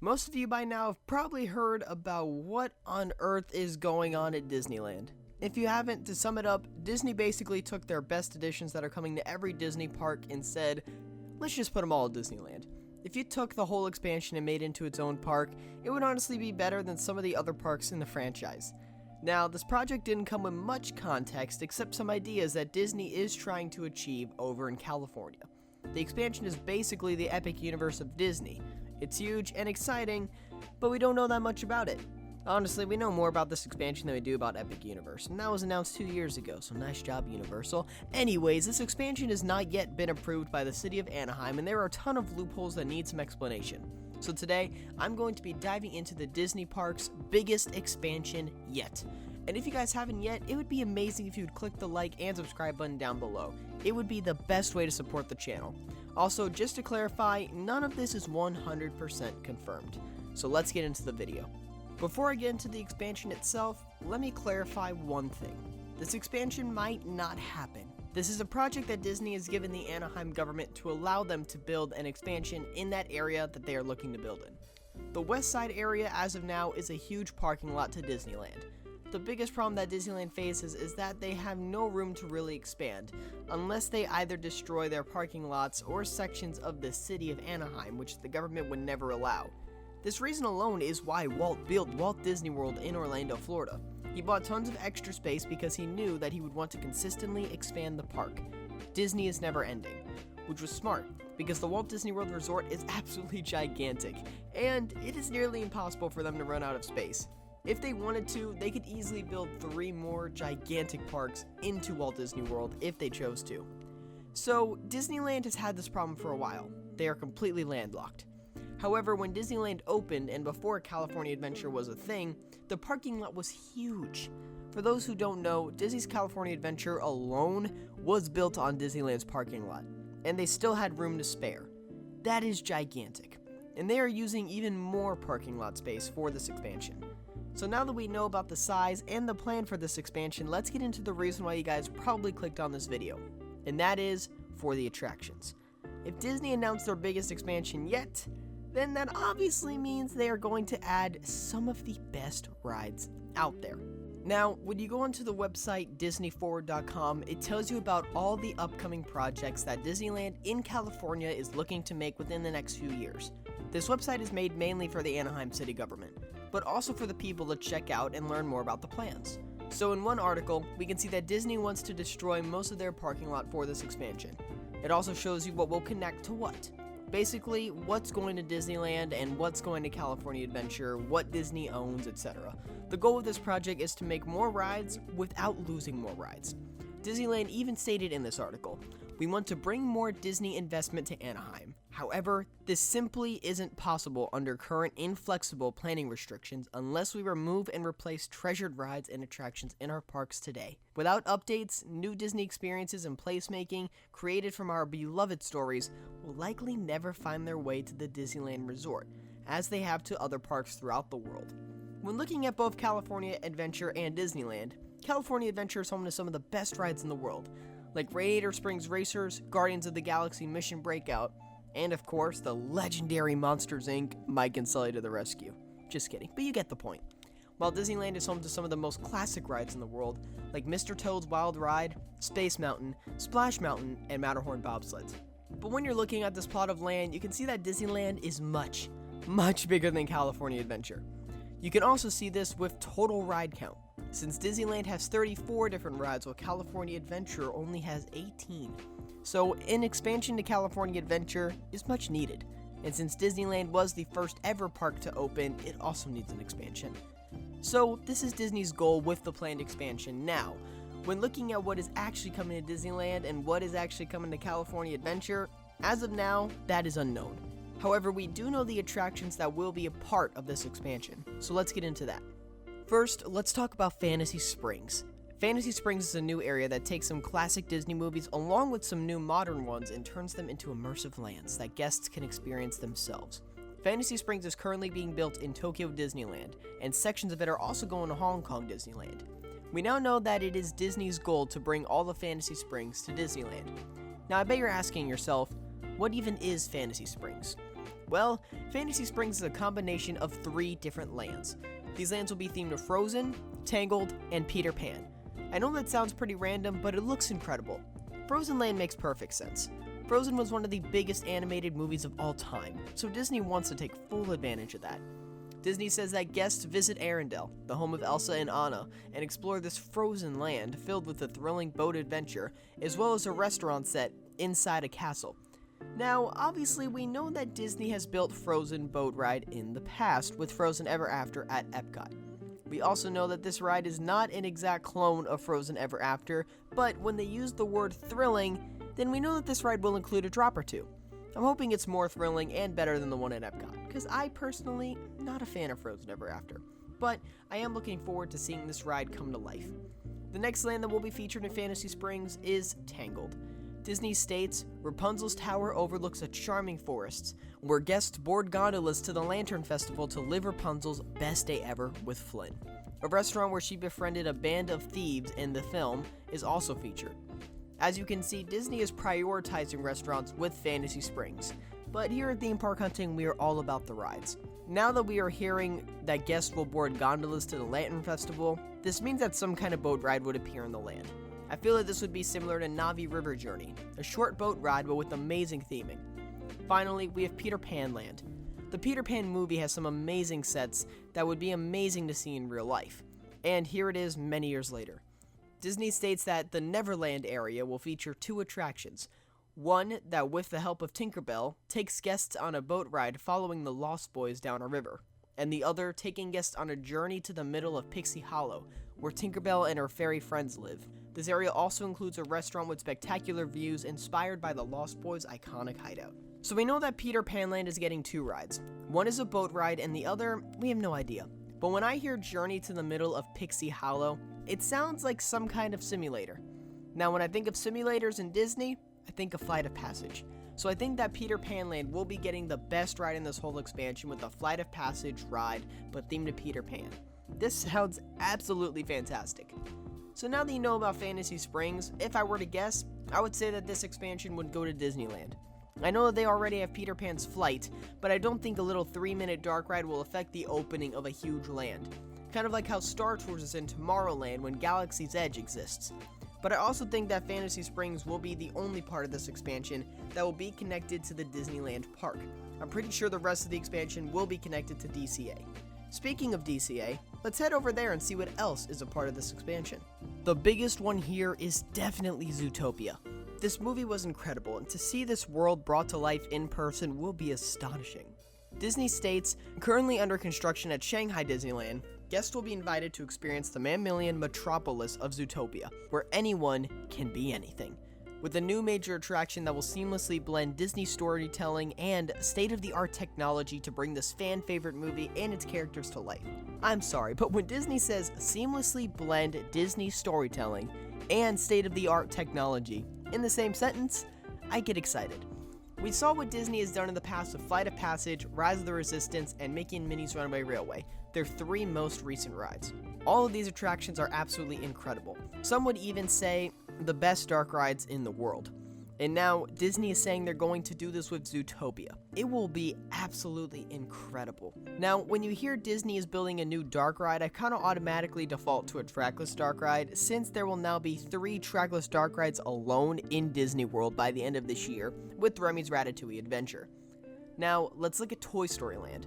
Most of you by now have probably heard about what on earth is going on at Disneyland. If you haven't, to sum it up, Disney basically took their best additions that are coming to every Disney park and said, let's just put them all at Disneyland. If you took the whole expansion and made it into its own park, it would honestly be better than some of the other parks in the franchise. Now, this project didn't come with much context except some ideas that Disney is trying to achieve over in California. The expansion is basically the epic universe of Disney. It's huge and exciting, but we don't know that much about it. Honestly, we know more about this expansion than we do about Epic Universe, and that was announced 2 years ago, so nice job, Universal. Anyways, this expansion has not yet been approved by the city of Anaheim, and there are a ton of loopholes that need some explanation. So today, I'm going to be diving into the Disney park's biggest expansion yet. And if you guys haven't yet, it would be amazing if you would click the like and subscribe button down below. It would be the best way to support the channel. Also, just to clarify, none of this is 100% confirmed. So let's get into the video. Before I get into the expansion itself, let me clarify one thing. This expansion might not happen. This is a project that Disney has given the Anaheim government to allow them to build an expansion in that area that they are looking to build in. The west side area as of now is a huge parking lot to Disneyland. The biggest problem that Disneyland faces is that they have no room to really expand, unless they either destroy their parking lots or sections of the city of Anaheim, which the government would never allow. This reason alone is why Walt built Walt Disney World in Orlando, Florida. He bought tons of extra space because he knew that he would want to consistently expand the park. Disney is never ending, which was smart, because the Walt Disney World Resort is absolutely gigantic, and it is nearly impossible for them to run out of space. If they wanted to, they could easily build 3 more gigantic parks into Walt Disney World if they chose to. So, Disneyland has had this problem for a while. They are completely landlocked. However, when Disneyland opened and before California Adventure was a thing, the parking lot was huge. For those who don't know, Disney's California Adventure alone was built on Disneyland's parking lot, and they still had room to spare. That is gigantic, and they are using even more parking lot space for this expansion. So now that we know about the size and the plan for this expansion, let's get into the reason why you guys probably clicked on this video, and that is for the attractions. If Disney announced their biggest expansion yet, then that obviously means they are going to add some of the best rides out there. Now, when you go onto the website disneyforward.com, it tells you about all the upcoming projects that Disneyland in California is looking to make within the next few years. This website is made mainly for the Anaheim city government, but also for the people to check out and learn more about the plans. So in one article, we can see that Disney wants to destroy most of their parking lot for this expansion. It also shows you what will connect to what. Basically, what's going to Disneyland and what's going to California Adventure, what Disney owns, etc. The goal of this project is to make more rides without losing more rides. Disneyland even stated in this article, "We want to bring more Disney investment to Anaheim. However, this simply isn't possible under current inflexible planning restrictions unless we remove and replace treasured rides and attractions in our parks today. Without updates, new Disney experiences and placemaking created from our beloved stories will likely never find their way to the Disneyland Resort, as they have to other parks throughout the world." When looking at both California Adventure and Disneyland, California Adventure is home to some of the best rides in the world, like Radiator Springs Racers, Guardians of the Galaxy Mission Breakout, and of course, the legendary Monsters Inc. Mike and Sully to the rescue. Just kidding, but you get the point. While Disneyland is home to some of the most classic rides in the world, like Mr. Toad's Wild Ride, Space Mountain, Splash Mountain, and Matterhorn bobsleds. But when you're looking at this plot of land, you can see that Disneyland is much, much bigger than California Adventure. You can also see this with total ride count, since Disneyland has 34 different rides while California Adventure only has 18. So an expansion to California Adventure is much needed, and since Disneyland was the first ever park to open, it also needs an expansion. So this is Disney's goal with the planned expansion. Now, when looking at what is actually coming to Disneyland and what is actually coming to California Adventure, as of now, that is unknown. However, we do know the attractions that will be a part of this expansion, so let's get into that. First, let's talk about Fantasy Springs. Fantasy Springs is a new area that takes some classic Disney movies along with some new modern ones and turns them into immersive lands that guests can experience themselves. Fantasy Springs is currently being built in Tokyo Disneyland, and sections of it are also going to Hong Kong Disneyland. We now know that it is Disney's goal to bring all the Fantasy Springs to Disneyland. Now I bet you're asking yourself, what even is Fantasy Springs? Well, Fantasy Springs is a combination of 3 different lands. These lands will be themed to Frozen, Tangled, and Peter Pan. I know that sounds pretty random, but it looks incredible. Frozen Land makes perfect sense. Frozen was one of the biggest animated movies of all time, so Disney wants to take full advantage of that. Disney says that guests visit Arendelle, the home of Elsa and Anna, and explore this frozen land filled with a thrilling boat adventure, as well as a restaurant set inside a castle. Now, obviously, we know that Disney has built Frozen boat ride in the past with Frozen Ever After at Epcot. We also know that this ride is not an exact clone of Frozen Ever After, but when they use the word thrilling, then we know that this ride will include a drop or two. I'm hoping it's more thrilling and better than the one at Epcot, because I personally am not a fan of Frozen Ever After, but I am looking forward to seeing this ride come to life. The next land that will be featured in Fantasy Springs is Tangled. Disney states, Rapunzel's tower overlooks a charming forest, where guests board gondolas to the Lantern Festival to live Rapunzel's best day ever with Flynn. A restaurant where she befriended a band of thieves in the film is also featured. As you can see, Disney is prioritizing restaurants with Fantasy Springs, but here at Theme Park Hunting, we are all about the rides. Now that we are hearing that guests will board gondolas to the Lantern Festival, this means that some kind of boat ride would appear in the land. I feel that this would be similar to Navi River Journey, a short boat ride but with amazing theming. Finally, we have Peter Pan Land. The Peter Pan movie has some amazing sets that would be amazing to see in real life. And here it is many years later. Disney states that the Neverland area will feature 2 attractions. One that, with the help of Tinkerbell, takes guests on a boat ride following the Lost Boys down a river, and the other taking guests on a journey to the middle of Pixie Hollow, where Tinkerbell and her fairy friends live. This area also includes a restaurant with spectacular views inspired by the Lost Boys' iconic hideout. So we know that Peter Pan Land is getting 2 rides. One is a boat ride and the other, we have no idea. But when I hear Journey to the Middle of Pixie Hollow, it sounds like some kind of simulator. Now when I think of simulators in Disney, I think of Flight of Passage. So I think that Peter Pan Land will be getting the best ride in this whole expansion with a Flight of Passage ride, but themed to Peter Pan. This sounds absolutely fantastic. So now that you know about Fantasy Springs, if I were to guess, I would say that this expansion would go to Disneyland. I know that they already have Peter Pan's flight, but I don't think a little 3-minute dark ride will affect the opening of a huge land. Kind of like how Star Tours is in Tomorrowland when Galaxy's Edge exists. But I also think that Fantasy Springs will be the only part of this expansion that will be connected to the Disneyland park. I'm pretty sure the rest of the expansion will be connected to DCA. Speaking of DCA, let's head over there and see what else is a part of this expansion. The biggest one here is definitely Zootopia. This movie was incredible, and to see this world brought to life in person will be astonishing. Disney states, currently under construction at Shanghai Disneyland, guests will be invited to experience the mammalian metropolis of Zootopia, where anyone can be anything. With a new major attraction that will seamlessly blend Disney storytelling and state-of-the-art technology to bring this fan-favorite movie and its characters to life. I'm sorry, but when Disney says seamlessly blend Disney storytelling and state-of-the-art technology in the same sentence, I get excited. We saw what Disney has done in the past with Flight of Passage, Rise of the Resistance, and Mickey and Minnie's Runaway Railway, their 3 most recent rides. All of these attractions are absolutely incredible. Some would even say the best dark rides in the world. And now Disney is saying they're going to do this with Zootopia. It will be absolutely incredible. Now, when you hear Disney is building a new dark ride, I kind of automatically default to a trackless dark ride, since there will now be 3 trackless dark rides alone in Disney World by the end of this year, with Remy's Ratatouille Adventure. Now, let's look at Toy Story Land.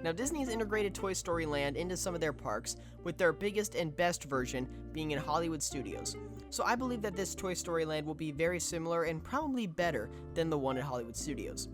Now, Disney has integrated Toy Story Land into some of their parks, with their biggest and best version being in Hollywood Studios. So I believe that this Toy Story Land will be very similar and probably better than the one at Hollywood Studios.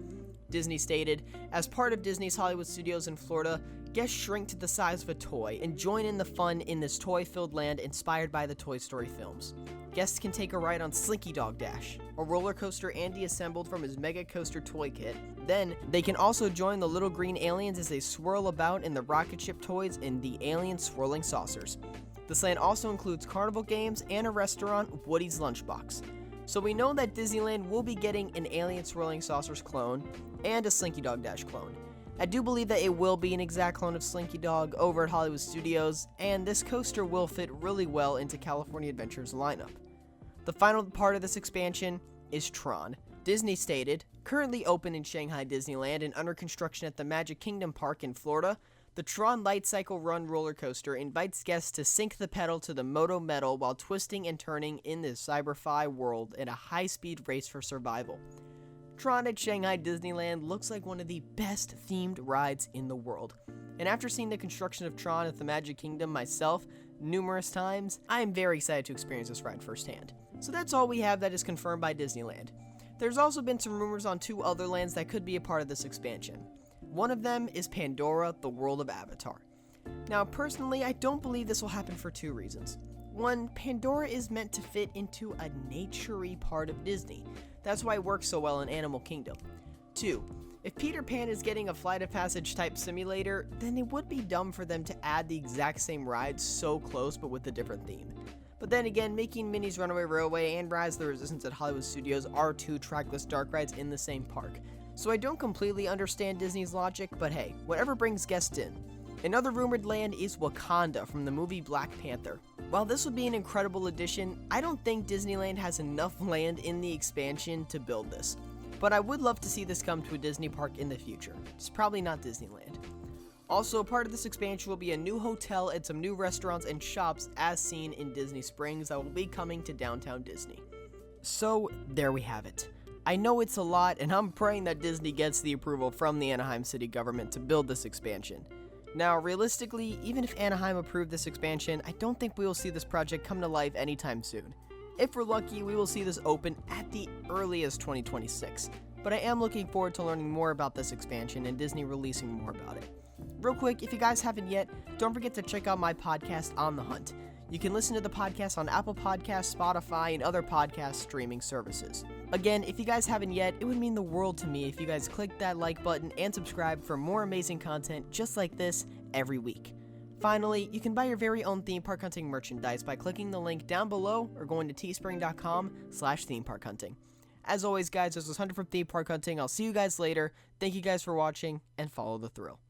Disney stated, as part of Disney's Hollywood Studios in Florida, guests shrink to the size of a toy and join in the fun in this toy-filled land inspired by the Toy Story films. Guests can take a ride on Slinky Dog Dash, a roller coaster Andy assembled from his Mega Coaster toy kit. Then, they can also join the little green aliens as they swirl about in the rocket ship toys and the alien swirling saucers. This land also includes carnival games and a restaurant, Woody's Lunchbox. So we know that Disneyland will be getting an alien swirling saucers clone and a Slinky Dog Dash clone. I do believe that it will be an exact clone of Slinky Dog over at Hollywood Studios, and this coaster will fit really well into California Adventure's lineup. The final part of this expansion is Tron. Disney stated, Currently open in Shanghai Disneyland and under construction at the Magic Kingdom Park in Florida, the Tron Light Cycle Run roller coaster invites guests to sink the pedal to the Moto Metal while twisting and turning in this cyber-fi world in a high-speed race for survival. Tron at Shanghai Disneyland looks like one of the best themed rides in the world. And after seeing the construction of Tron at the Magic Kingdom myself numerous times, I am very excited to experience this ride firsthand. So that's all we have that is confirmed by Disneyland. There's also been some rumors on 2 other lands that could be a part of this expansion. One of them is Pandora, the world of Avatar. Now, personally, I don't believe this will happen for 2 reasons. One, Pandora is meant to fit into a nature-y part of Disney. That's why it works so well in Animal Kingdom. 2, if Peter Pan is getting a Flight of Passage type simulator, then it would be dumb for them to add the exact same ride so close but with a different theme. But then again, making Minnie's Runaway Railway and Rise of the Resistance at Hollywood Studios are 2 trackless dark rides in the same park. So I don't completely understand Disney's logic, but hey, whatever brings guests in. Another rumored land is Wakanda from the movie Black Panther. While this would be an incredible addition, I don't think Disneyland has enough land in the expansion to build this. But I would love to see this come to a Disney park in the future. It's probably not Disneyland. Also, part of this expansion will be a new hotel and some new restaurants and shops as seen in Disney Springs that will be coming to downtown Disney. So, there we have it. I know it's a lot, and I'm praying that Disney gets the approval from the Anaheim city government to build this expansion. Now, realistically, even if Anaheim approved this expansion, I don't think we will see this project come to life anytime soon. If we're lucky, we will see this open at the earliest 2026, but I am looking forward to learning more about this expansion and Disney releasing more about it. Real quick, if you guys haven't yet, don't forget to check out my podcast, On the Hunt. You can listen to the podcast on Apple Podcasts, Spotify, and other podcast streaming services. Again, if you guys haven't yet, it would mean the world to me if you guys click that like button and subscribe for more amazing content just like this every week. Finally, you can buy your very own theme park hunting merchandise by clicking the link down below or going to teespring.com/themeparkhunting. As always, guys, this was Hunter from Theme Park Hunting. I'll see you guys later. Thank you guys for watching, and follow the thrill.